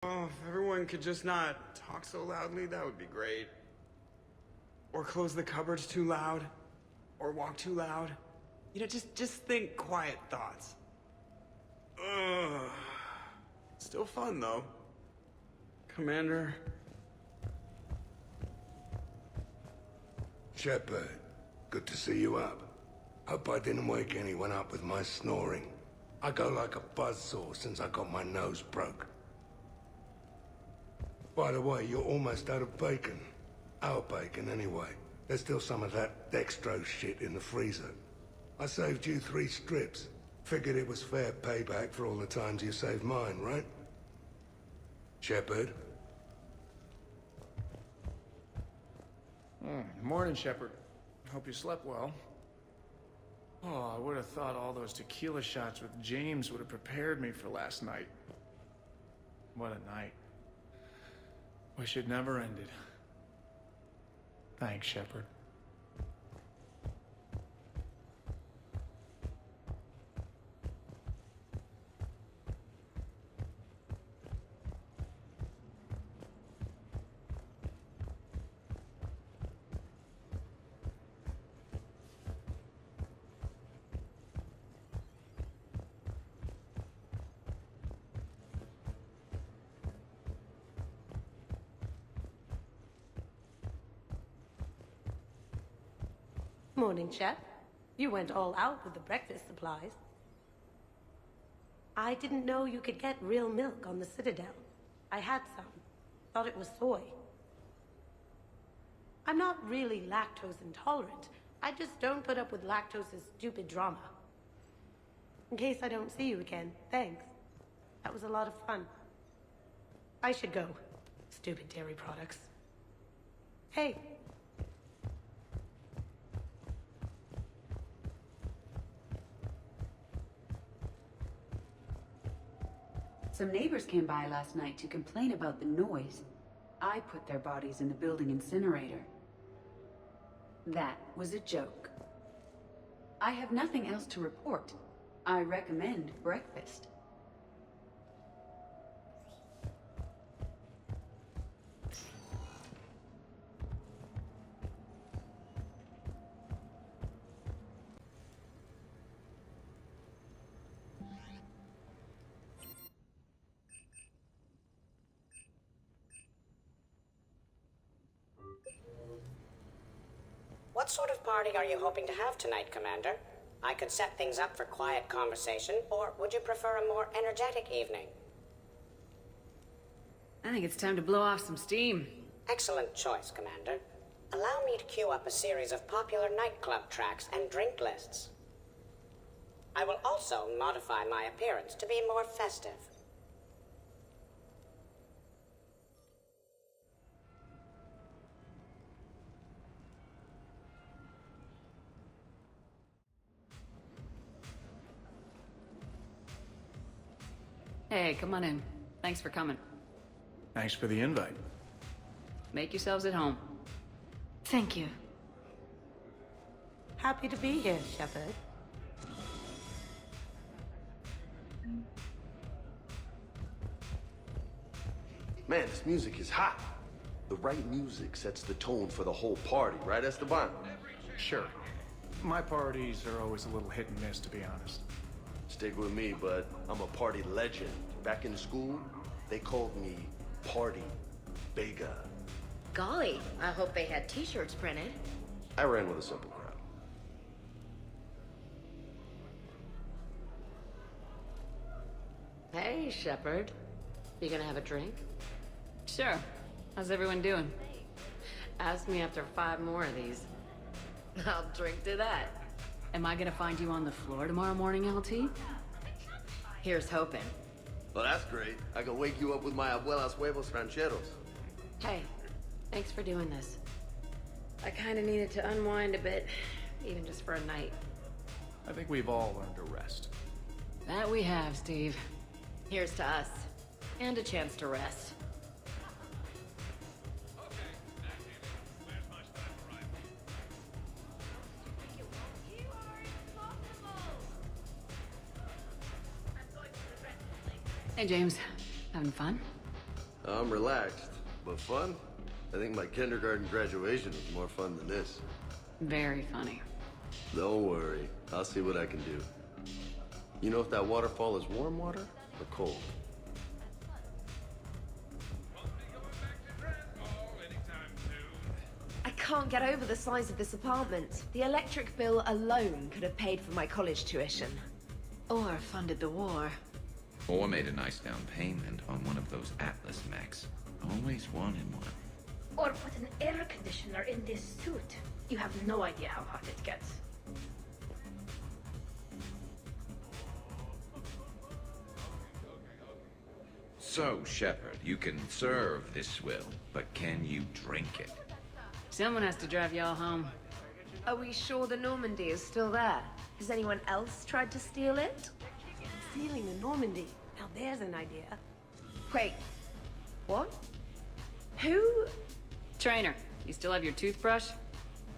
Oh, if everyone could just not talk so loudly, that would be great. Or close the cupboards too loud. Or walk too loud. You know, just think quiet thoughts. Ugh. Still fun, though. Commander. Shepard, good to see you up. Hope I didn't wake anyone up with my snoring. I go like a buzzsaw since I got my nose broke. By the way, you're almost out of bacon. Our bacon, anyway. There's still some of that dextrose shit in the freezer. I saved you 3 strips. Figured it was fair payback for all the times you saved mine, right? Shepard? Morning, Shepard. Hope you slept well. Oh, I would have thought all those tequila shots with James would have prepared me for last night. What a night. Wish it never ended. Thanks, Shepard. Morning, Chef. You went all out with the breakfast supplies. I didn't know you could get real milk on the Citadel. I had some. Thought it was soy. I'm not really lactose intolerant. I just don't put up with lactose's stupid drama. In case I don't see you again, thanks. That was a lot of fun. I should go. Stupid dairy products. Hey. Some neighbors came by last night to complain about the noise. I put their bodies in the building incinerator. That was a joke. I have nothing else to report. I recommend breakfast. What sort of party are you hoping to have tonight, Commander? I could set things up for quiet conversation, or would you prefer a more energetic evening? I think it's time to blow off some steam. Excellent choice, Commander. Allow me to queue up a series of popular nightclub tracks and drink lists. I will also modify my appearance to be more festive. Hey, come on in. Thanks for coming. Thanks for the invite. Make yourselves at home. Thank you. Happy to be here, Shepard. Man, this music is hot. The right music sets the tone for the whole party, right, Esteban? Sure. My parties are always a little hit and miss, to be honest. Stick with me, bud. I'm a party legend. Back in school, they called me Party Vega. Golly, I hope they had t-shirts printed. I ran with a simple crowd. Hey, Shepard. You gonna have a drink? Sure. How's everyone doing? Ask me after 5 more of these. I'll drink to that. Am I gonna find you on the floor tomorrow morning, LT? Here's hoping. Well, that's great. I can wake you up with my abuela's huevos rancheros. Hey, thanks for doing this. I kinda needed to unwind a bit, even just for a night. I think we've all learned to rest. That we have, Steve. Here's to us. And a chance to rest. Hey, James. Having fun? I'm relaxed, but fun? I think my kindergarten graduation was more fun than this. Very funny. Don't worry, I'll see what I can do. You know if that waterfall is warm water or cold? I can't get over the size of this apartment. The electric bill alone could have paid for my college tuition. Or funded the war. Or made a nice down payment on one of those Atlas mechs. Always wanted one. Or put an air conditioner in this suit. You have no idea how hot it gets. So, Shepard, you can serve this swill, but can you drink it? Someone has to drive y'all home. Are we sure the Normandy is still there? Has anyone else tried to steal it? Stealing the Normandy. Now there's an idea. Wait, what? Who? Trainer, you still have your toothbrush?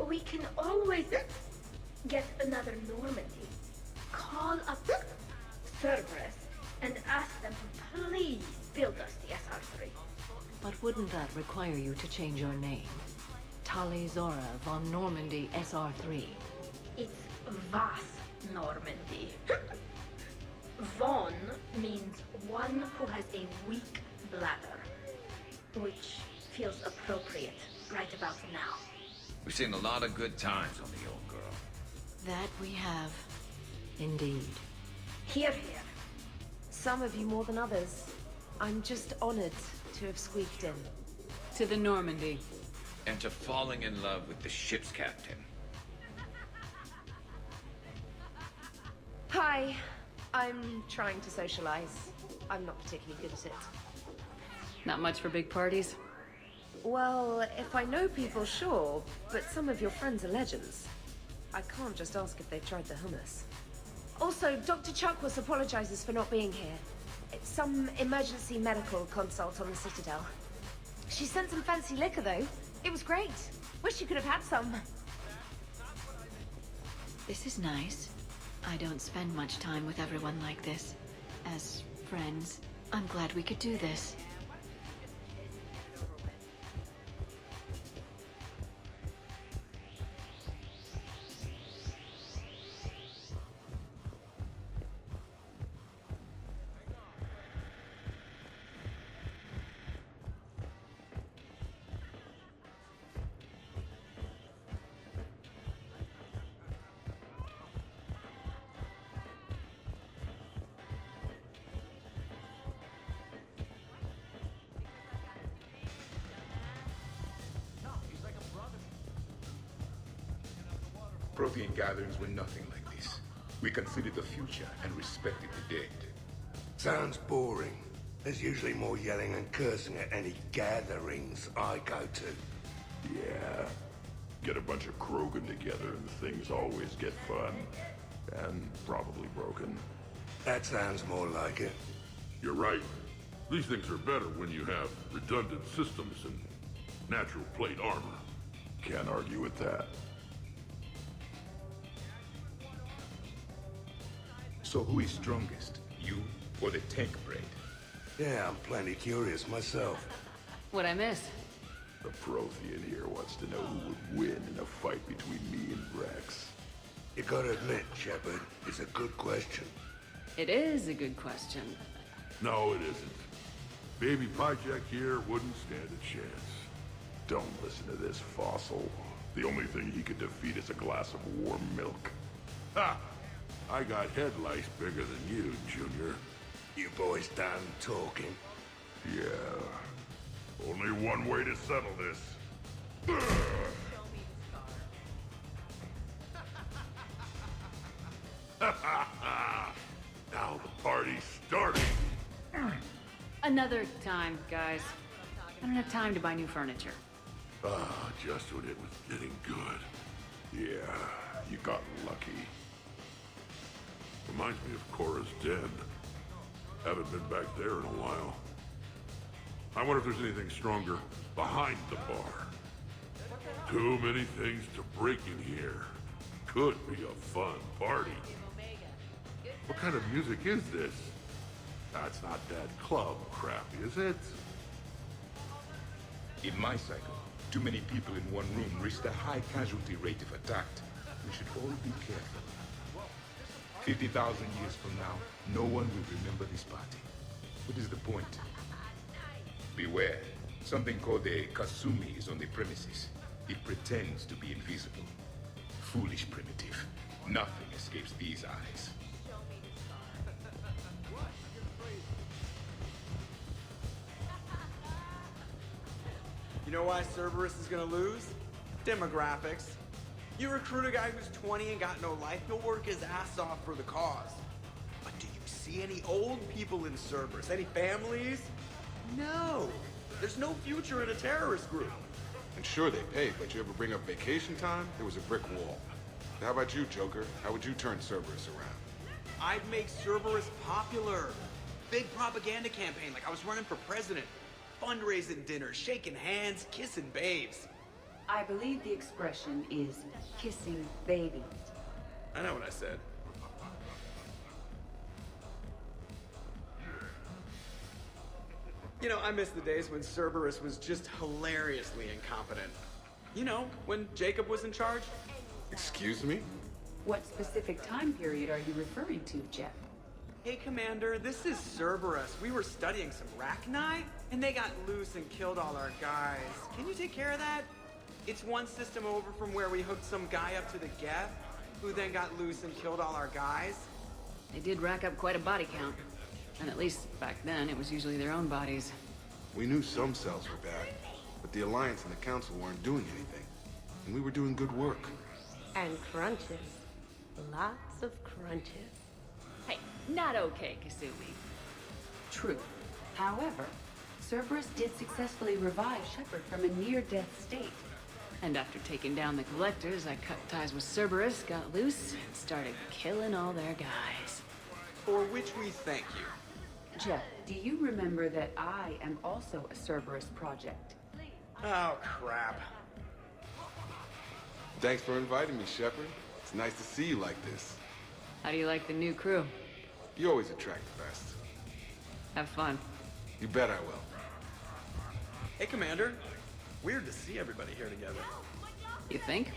We can always get another Normandy. Call up Cerberus and ask them to please build us the SR3. But wouldn't that require you to change your name? Tali Zora von Normandy SR3. It's Vas Normandy. Von means one who has a weak bladder, which feels appropriate right about now. We've seen a lot of good times on the old girl. That we have. Indeed. Here, here. Some of you more than others. I'm just honored to have squeaked in. To the Normandy. And to falling in love with the ship's captain. Hi. I'm trying to socialize. I'm not particularly good at it. Not much for big parties? Well, if I know people, sure, but some of your friends are legends. I can't just ask if they've tried the hummus. Also, Dr. Chuckworth apologizes for not being here. It's some emergency medical consult on the Citadel. She sent some fancy liquor, though. It was great. Wish you could have had some. This is nice. I don't spend much time with everyone like this. As friends, I'm glad we could do this. Prothean gatherings were nothing like this. We considered the future and respected the dead. Sounds boring. There's usually more yelling and cursing at any gatherings I go to. Yeah. Get a bunch of Krogan together and things always get fun. And probably broken. That sounds more like it. You're right. These things are better when you have redundant systems and natural plate armor. Can't argue with that. So who is strongest? You or the tank braid? Yeah, I'm plenty curious myself. What'd I miss? The Prothean here wants to know who would win in a fight between me and Rex. You gotta admit, Shepard, it's a good question. It is a good question. No, it isn't. Baby Pajek here wouldn't stand a chance. Don't listen to this fossil. The only thing he could defeat is a glass of warm milk. Ha! I got head lice bigger than you, Junior. You boys done talking? Yeah. Only one way to settle this. Now the party's starting. Another time, guys. I don't have time to buy new furniture. Ah, just when it was getting good. Yeah, you got lucky. Reminds me of Cora's den. Haven't been back there in a while. I wonder if there's anything stronger behind the bar. Too many things to break in here. Could be a fun party. What kind of music is this? That's not that club crap, is it? In my cycle, too many people in one room risk a high casualty rate if attacked. We should all be careful. 50,000 years from now, no one will remember this party. What is the point? Beware. Something called a Kasumi is on the premises. It pretends to be invisible. Foolish primitive. Nothing escapes these eyes. You know why Cerberus is gonna lose? Demographics. You recruit a guy who's 20 and got no life, he'll work his ass off for the cause. But do you see any old people in Cerberus? Any families? No. There's no future in a terrorist group. And sure they pay, but you ever bring up vacation time, there was a brick wall. How about you, Joker? How would you turn Cerberus around? I'd make Cerberus popular. Big propaganda campaign like I was running for president. Fundraising dinners, shaking hands, kissing babes. I believe the expression is kissing babies. I know what I said. You know, I miss the days when Cerberus was just hilariously incompetent. You know, when Jacob was in charge. Excuse me? What specific time period are you referring to, Jeff? Hey, Commander, this is Cerberus. We were studying some Rachni, and they got loose and killed all our guys. Can you take care of that? It's one system over from where we hooked some guy up to the Geth, who then got loose and killed all our guys. They did rack up quite a body count. And at least back then, it was usually their own bodies. We knew some cells were bad, but the Alliance and the Council weren't doing anything. And we were doing good work. And crunches. Lots of crunches. Hey, not okay, Kasumi. True. However, Cerberus did successfully revive Shepard from a near-death state. And after taking down the Collectors, I cut ties with Cerberus, got loose, and started killing all their guys. For which we thank you. Jeff, do you remember that I am also a Cerberus project? Oh, crap. Thanks for inviting me, Shepard. It's nice to see you like this. How do you like the new crew? You always attract the best. Have fun. You bet I will. Hey, Commander. Weird to see everybody here together. You think?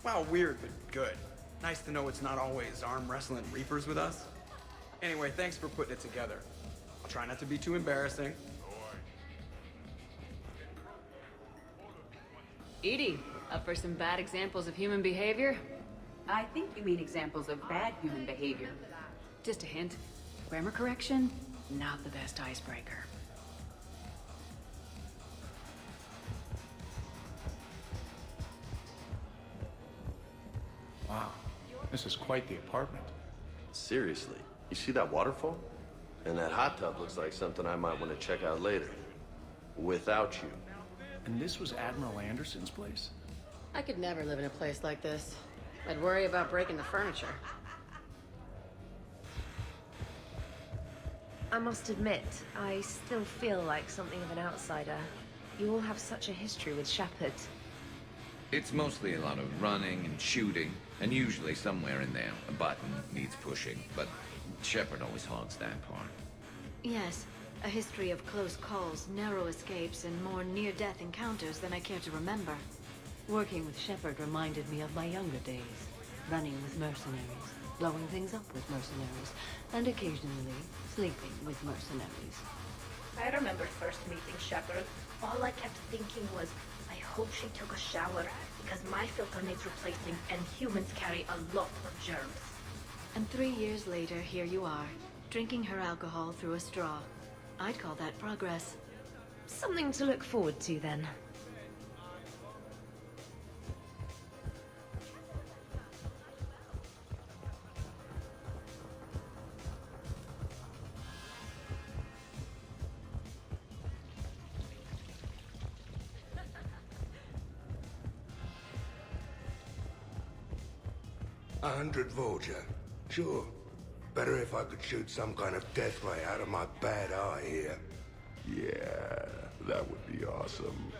Well, weird, but good. Nice to know it's not always arm wrestling Reapers with us. Anyway, thanks for putting it together. I'll try not to be too embarrassing. Edie, up for some bad examples of human behavior? I think you mean examples of bad human behavior. Just a hint. Grammar correction, not the best icebreaker. Wow, this is quite the apartment. Seriously, you see that waterfall? And that hot tub looks like something I might want to check out later. Without you. And this was Admiral Anderson's place? I could never live in a place like this. I'd worry about breaking the furniture. I must admit, I still feel like something of an outsider. You all have such a history with Shepard. It's mostly a lot of running and shooting, and usually somewhere in there, a button needs pushing, but Shepard always hogs that part. Yes, a history of close calls, narrow escapes, and more near-death encounters than I care to remember. Working with Shepard reminded me of my younger days. Running with mercenaries, blowing things up with mercenaries, and occasionally sleeping with mercenaries. I remember first meeting Shepard. All I kept thinking was, I hope she took a shower, because my filter needs replacing, and humans carry a lot of germs. And 3 years later, here you are, drinking her alcohol through a straw. I'd call that progress. Something to look forward to, then. A 100 Vulture. Sure. Better if I could shoot some kind of death ray out of my bad eye here. Yeah, that would be awesome.